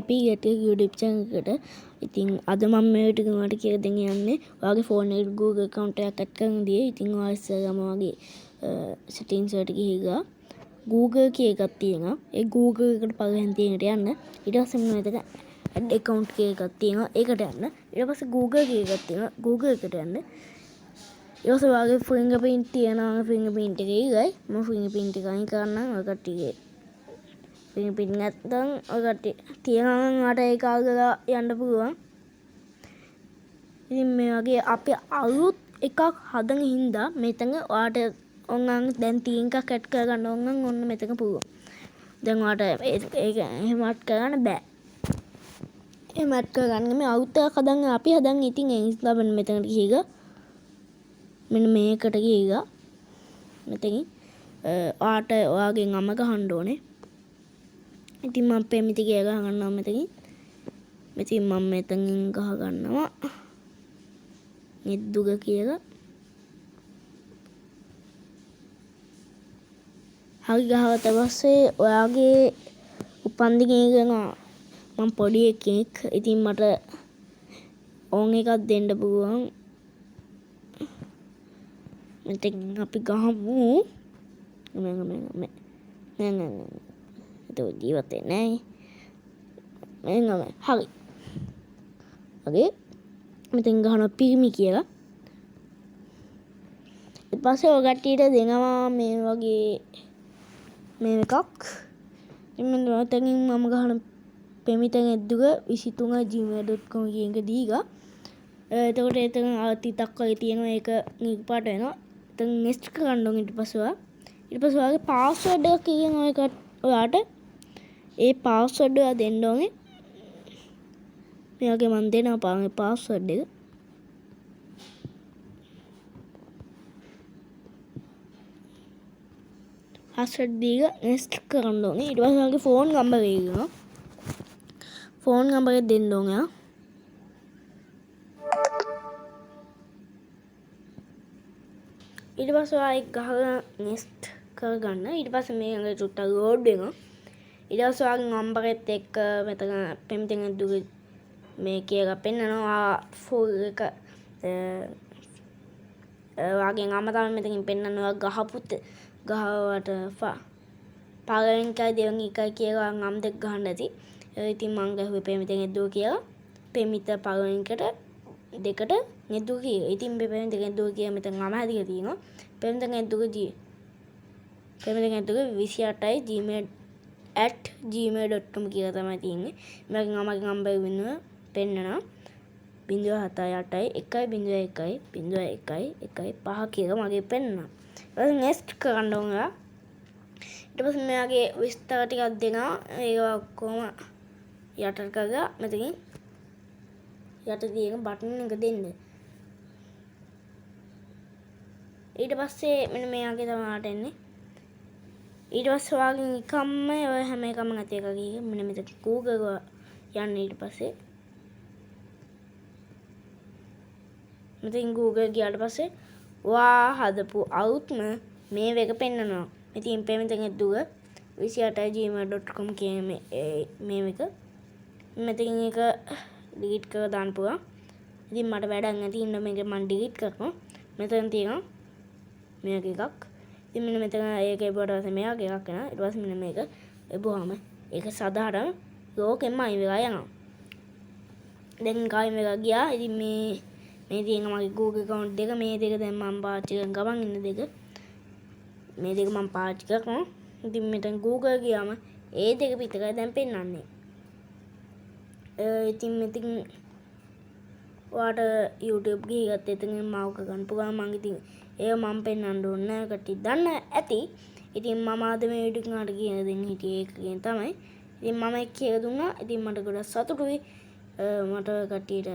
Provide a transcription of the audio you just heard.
එපී YouTube channel එකට. ඉතින් අද මම මේ ටික ඔයාලට කියලා දෙන්න යන්නේ. ඔයාගේ ෆෝන් එකට Google account එකක් ඇඩ් කරන දී ඉතින් ඔයා ඉස්සරහම වගේ settings වලට ගිහිල්ලා Google කිය එකක් තියෙනවා. ඒ Google එකට පළවෙනි තියෙනට යන්න. ඊට පස්සේ මෙතන add account කිය එකක් තියෙනවා. ඒකට යන්න. ඊට පස්සේ Google කිය එකක් තියෙනවා. Google එකට යන්න. ඊට පස්සේ ඔයාගේ fingerprint තියෙනවා. fingerprint එක ඉගයි. මම fingerprint එක අයින් කරන්නම්. ඔය කට්ටියගේ fingerprint නැත්නම් ඔය කට්ටිය තියනවා නම් ඔයාට ඒක අල්ලලා යන්න පුළුවන්. ඉතින් මේ වගේ අපි අලුත් එකක් හදන හින්දා මෙතන ඔයාට ඔන්නම් දැන් තියෙන එකක් ඇඩ් කරගන්න ඕන නම් ඔන්න මෙතන පුළුවන්. දැන් ඔයාට ඒක එහෙමත් කරන්න බෑ. එහෙම ඇඩ් කරගන්න මේ අලුත් එකක් හදන්න අපි හදන්න ඉතින් ඒ නිසා මෙන්න මෙතනට ගිහිල්ලා මෙන්න මේකට ගිහිල්ලා මෙතනින් ඔයාට ඔයාගේ නම ගහන්න ඕනේ. ඉතින් මම පෙමිති කියලා ගන්නවා මෙතනින්. මෙතනින් මම මෙතනින් ගහ ගන්නවා. නිද්දුග කියලා. හරි ගහවට පස්සේ ඔයාගේ උපන්දිනේ කරනවා. මම පොඩි එකෙක්. ඉතින් මට ඕන් එකක් දෙන්න පුළුවන්. මෙතෙන් අපි ගහමු. නෑ. ඒක ජීවත් වෙන්නේ නෑ. හරි. ඔගේ මෙතෙන් ගහනවා පිරිමි කියලා. ඊට පස්සේ ඔය කට්ටියට දෙනවා මේ වගේ මේ එකක්. ඉතින් මෙතනින් මම ගහන පෙමිතෙන් එද්දුග 23@gmail.com කියන එක දීලා එතකොට එතන ටිකක් වගේ තියෙනවා ඒක නිල් පාට වෙනවා. එතන next කරන්න ඕනේ ඊට පස්සේ ඔයාගේ password එක කියනවා ඒක ඔයාට ඒ password එක දෙන්න ඕනේ. මෙයාගේ මම දෙනවා පාගේ password එක. password දීලා next කරන්න ඕනේ. ඊට පස්සේ ඔයාගේ phone number එක කියනවා. phone number එක දෙන්න ඕනේ. ඊට පස්සේ ඔයා ඒක ගහලා next කරගන්න. ඊට පස්සේ මේක චුට්ටක් load වෙනවා. ඊට පස්සේ ඔයාගේ number එකත් එක්ක මෙතන පෙමිතෙන් දුගේ මේ කියලා පෙන්නනවා full එක ඔයාගේ නම තමයි මෙතනින් පෙන්නනවා ගහපුත් ගහවට පළවෙනි එකයි දෙවෙනි එකයි කියලා නම් දෙක ගහන්න ඇති. ඉතින් මම ගහුවේ පෙමිතෙන් දුව කියලා. පෙමිත පළවෙනි එකට දෙකට නෙදු කියලා. ඉතින් පෙමිතෙන් දුව කියලා මෙතන නම හැදිලා තියෙනවා. පෙමිතෙන් දුව 28@gmail.com කියලා තමයි තියෙන්නේ. මගේ නමගේ නම්බර් වෙනවා පෙන්නනවා 071010115 කියලා මගේ පෙන්නනවා. ඊට next කරන්න ඕනේ. ඊට පස්සේ මෙයාගේ විස්තර ටිකක් දෙනවා. ඒක ඔක්කොම යට කරලා මෙතනින් යට තියෙන බටන් එක දෙන්න. ඊට පස්සේ මෙන්න මෙයාගේ තමයි එන්නේ. ඊට පස්සේ ඔයාගේ නිකම්ම ඔය හැම එකම නැති එක ගිහින් මෙන්න මෙතන Google යන්න. ඊට පස්සේ මෙතන Google ගියාට පස්සේ ඔයා හදපු අලුත්ම මේ එක පෙන්නනවා. ඉතින් පෙමිතෙන් දුව 28@gmail.com කියන මේ එක මෙතන එක delete කරලා දාන්න පුළුවන්. ඉතින් මට වැඩක් නැති ඉන්න මේක මම delete කරනවා. මෙතන තියෙනවා මේක එකක්. ඉතින් මෙන්න මෙතන ඒක එබුවට පස්සේ මේක එකක් එනවා. ඊට පස්සේ මෙන්න මේක එබුවාම ඒක සාධාරණ ලෝකෙම අයින් වෙලා යනවා. දැන් කායින් වෙලා ගියා. ඉතින් මේ තියෙන මගේ Google account දෙක මේ දෙක දැන් මම පාවිච්චි කරන ගමන් ඉන්න දෙක මේ දෙක මම පාවිච්චි කරනවා. ඉතින් මෙතන Google ගියාම ඒ දෙක විතරයි දැන් පෙන්වන්නේ. ඉතින් මෙතන ඔයාට YouTube ගිහත් එතනින් මාවක ගන්න පුළුවන්. මම ඉතින් ඒක මම පෙන්වන්න ඕනේ නැහැ. කට්ටිය දන්න ඇති. ඉතින් මම අද මේ වීඩියෝ එකට කියන දෙන්න හිටියේ ඒක කියන තමයි. ඉතින් මම ඒක කියලා දුන්නා. ඉතින් මට ගොඩක් සතුටුයි. මට කට්ටියට